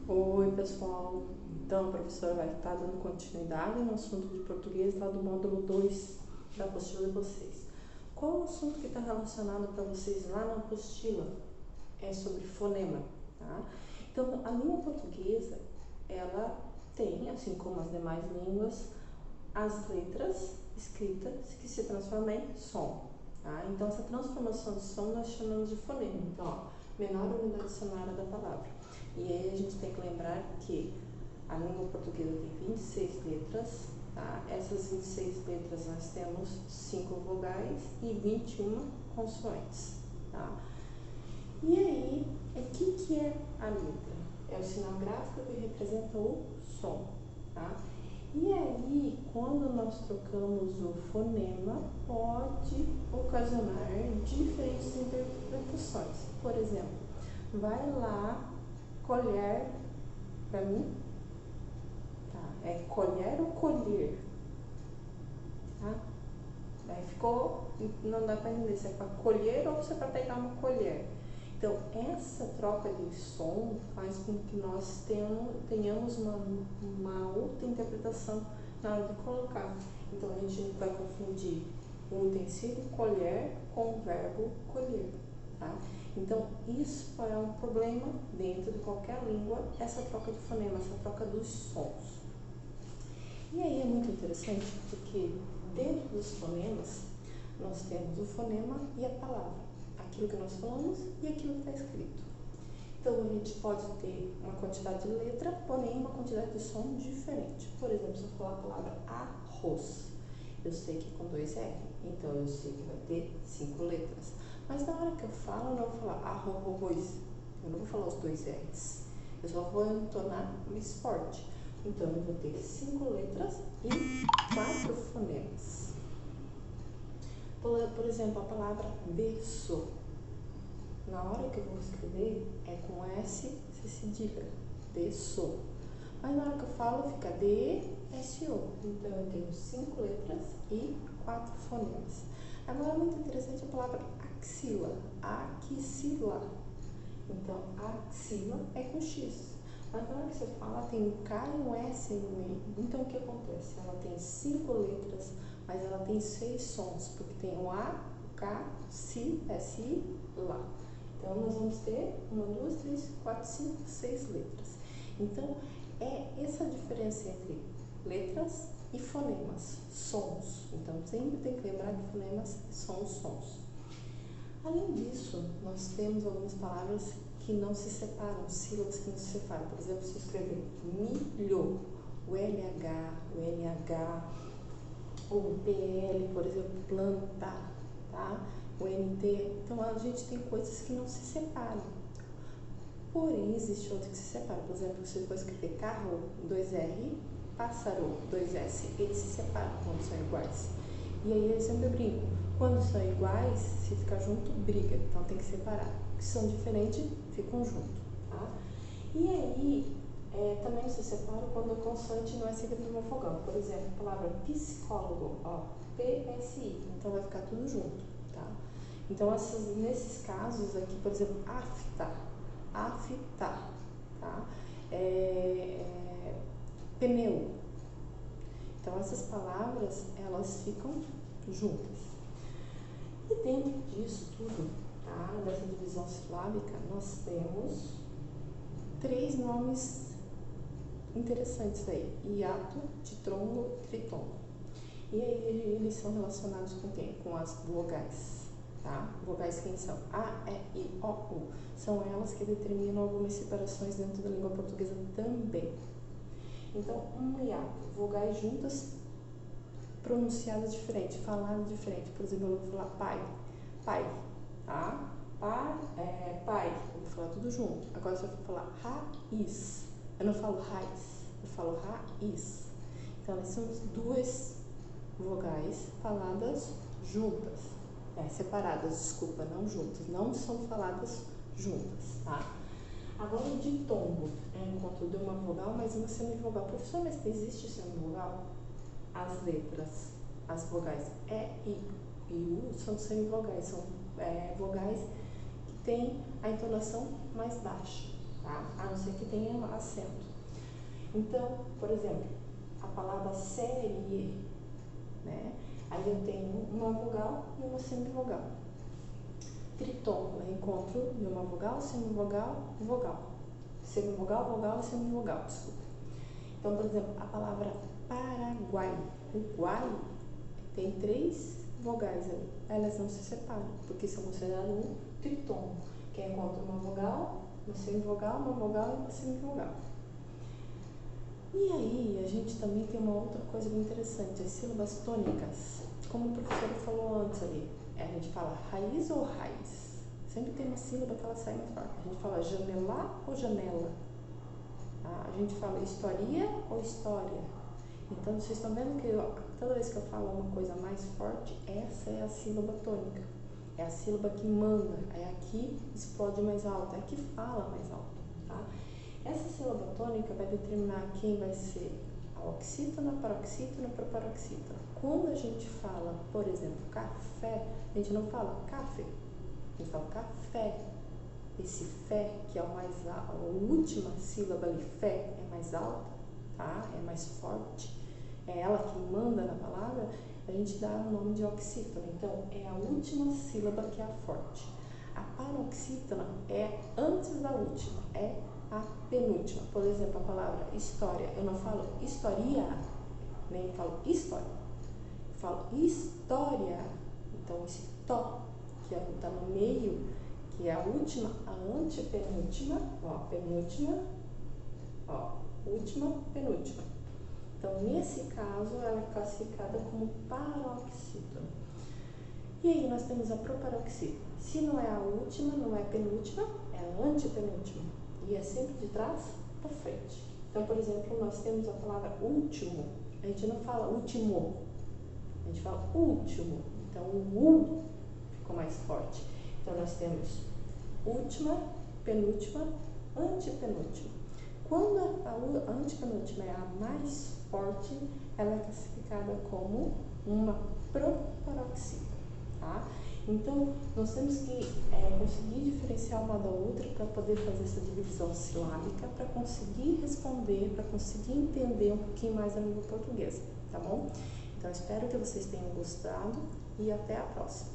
Oi, pessoal. Então, a professora vai estar dando continuidade no assunto de português lá do módulo 2 da apostila de vocês. Qual o assunto que está relacionado para vocês lá na apostila? É sobre fonema, tá? Então, a língua portuguesa, ela tem, assim como as demais línguas, as letras escritas que se transformam em som, tá? Então, essa transformação de som nós chamamos de fonema. Então, ó, menor unidade sonora da palavra. E aí a gente tem que lembrar que a língua portuguesa tem 26 letras, tá? Essas 26 letras nós temos 5 vogais e 21 consoantes, tá? E aí, o que é a letra? É o sinal gráfico que representa o som, tá? E aí, quando nós trocamos o fonema, pode ocasionar diferentes interpretações. Por exemplo, vai lá colher para mim, tá? É colher ou colher, tá? Daí ficou, não dá para entender se é para colher ou se é para pegar uma colher. Então, essa troca de som faz com que nós tenhamos uma outra interpretação na hora de colocar. Então, a gente vai confundir o utensílio colher com o verbo colher, tá? Então, isso é um problema dentro de qualquer língua, essa troca de fonema, essa troca dos sons. E aí é muito interessante porque dentro dos fonemas nós temos o fonema e a palavra, aquilo que nós falamos e aquilo que está escrito. Então, a gente pode ter uma quantidade de letra, porém uma quantidade de som diferente. Por exemplo, se eu falar a palavra arroz, eu sei que com 2 R, então eu sei que vai ter 5 letras. Mas na hora que eu falo, eu não vou falar arroz, eu não vou falar os 2 R's, eu só vou entonar mais forte. Então, eu vou ter 5 letras e 4 fonemas. Por exemplo, a palavra berço. Na hora que eu vou escrever, é com S, C cedilha, berço. Mas na hora que eu falo, fica D-S-O. Então, eu tenho 5 letras e 4 fonemas. Agora, muito interessante a palavra axila, axila. Então, axila é com X. Mas na hora que você fala, tem um K e um S no meio. Então, o que acontece? Ela tem 5 letras, mas ela tem 6 sons, porque tem o A, o K, Si, S-I, Lá. Então, nós vamos ter 1, 2, 3, 4, 5, 6 letras. Então, é essa diferença entre letras e fonemas, sons. Então, sempre tem que lembrar que fonemas são os sons. Além disso, nós temos algumas palavras que não se separam, sílabas que não se separam. Por exemplo, se eu escrever milho, o LH, o NH, o PL, por exemplo, planta, tá? O NT. Então, a gente tem coisas que não se separam. Porém, existe outras que se separam. Por exemplo, se eu for escrever carro, 2R, pássaro, 2S, eles se separam quando são iguais. E aí eu sempre brinco, quando são iguais, se ficar junto, briga, então tem que separar. Se são diferentes, ficam juntos, tá? E aí, também se separam quando a consoante não é seguida por uma vogal. Por exemplo, a palavra psicólogo, ó, PSI, então vai ficar tudo junto, tá? Então, nesses casos aqui, por exemplo, afta, tá? Pneu. Então, essas palavras, elas ficam juntas. E dentro disso tudo, tá? Dessa divisão silábica, nós temos 3 nomes interessantes aí: hiato, ditrongo, tritongo. E aí eles são relacionados com quem? Com as vogais, tá? Vogais quem são? A, E, I, O, U. São elas que determinam algumas separações dentro da língua portuguesa também. Então, um hiato, vogais juntas, pronunciadas diferente, faladas diferente. Por exemplo, eu vou falar pai, tá? Pai, eu vou falar tudo junto. Agora, se eu for falar raiz, eu não falo raiz, eu falo raiz. Então, elas são 2 vogais faladas juntas, separadas, desculpa, não juntas, não são faladas juntas, tá? Agora, o ditongo é o encontro de uma vogal mais uma semivogal. Professor, mas existe semivogal? As letras, as vogais E, I e U são semivogais, são vogais que têm a entonação mais baixa, tá? A não ser que tenha acento. Então, por exemplo, a palavra série, né? Aí eu tenho uma vogal e uma semivogal. Tritom, eu encontro de uma vogal, semivogal, vogal. Semivogal, vogal e semivogal, desculpa. Então, por exemplo, a palavra Paraguai. O guai tem 3 vogais ali. Elas não se separam, porque são consideradas um tritom, que encontra uma vogal, uma semivogal, uma vogal e uma semivogal. E aí, a gente também tem uma outra coisa bem interessante, as sílabas tônicas. Como o professor falou antes ali, a gente fala raiz ou raiz. Sempre tem uma sílaba que ela sai mais forte. A gente fala janelar ou janela. Tá? A gente fala historia ou história. Então, vocês estão vendo que toda vez que eu falo uma coisa mais forte, essa é a sílaba tônica. É a sílaba que manda, é a que explode mais alto, é a que fala mais alto. Tá? Essa sílaba tônica vai determinar quem vai ser a oxítona, paroxítona, proparoxítona. Quando a gente fala, por exemplo, café, a gente não fala café, a gente fala café. Esse fé, que é o mais alto, a última sílaba ali, fé, é mais alta, tá? É mais forte, é ela que manda na palavra, a gente dá o nome de oxítona. Então, é a última sílaba que é a forte. A paroxítona é antes da última, é a penúltima. Por exemplo, a palavra história, eu não falo historia, nem falo história, eu falo história. Então, esse tó, que está no meio, que é a última, a antepenúltima, ó, penúltima, ó, última, penúltima. Então, nesse caso, ela é classificada como paroxítona. E aí, nós temos a proparoxítona. Se não é a última, não é a penúltima, é a antepenúltima. E é sempre de trás para frente. Então, por exemplo, nós temos a palavra último. A gente não fala último, a gente fala último. Então, o ficou mais forte. Então, nós temos última, penúltima, antepenúltima. Quando a antepenúltima é a mais forte, ela é classificada como uma proparoxítona, tá? Então, nós temos que conseguir diferenciar uma da outra para poder fazer essa divisão silábica, para conseguir responder, para conseguir entender um pouquinho mais a língua portuguesa, tá bom? Então, espero que vocês tenham gostado e até a próxima.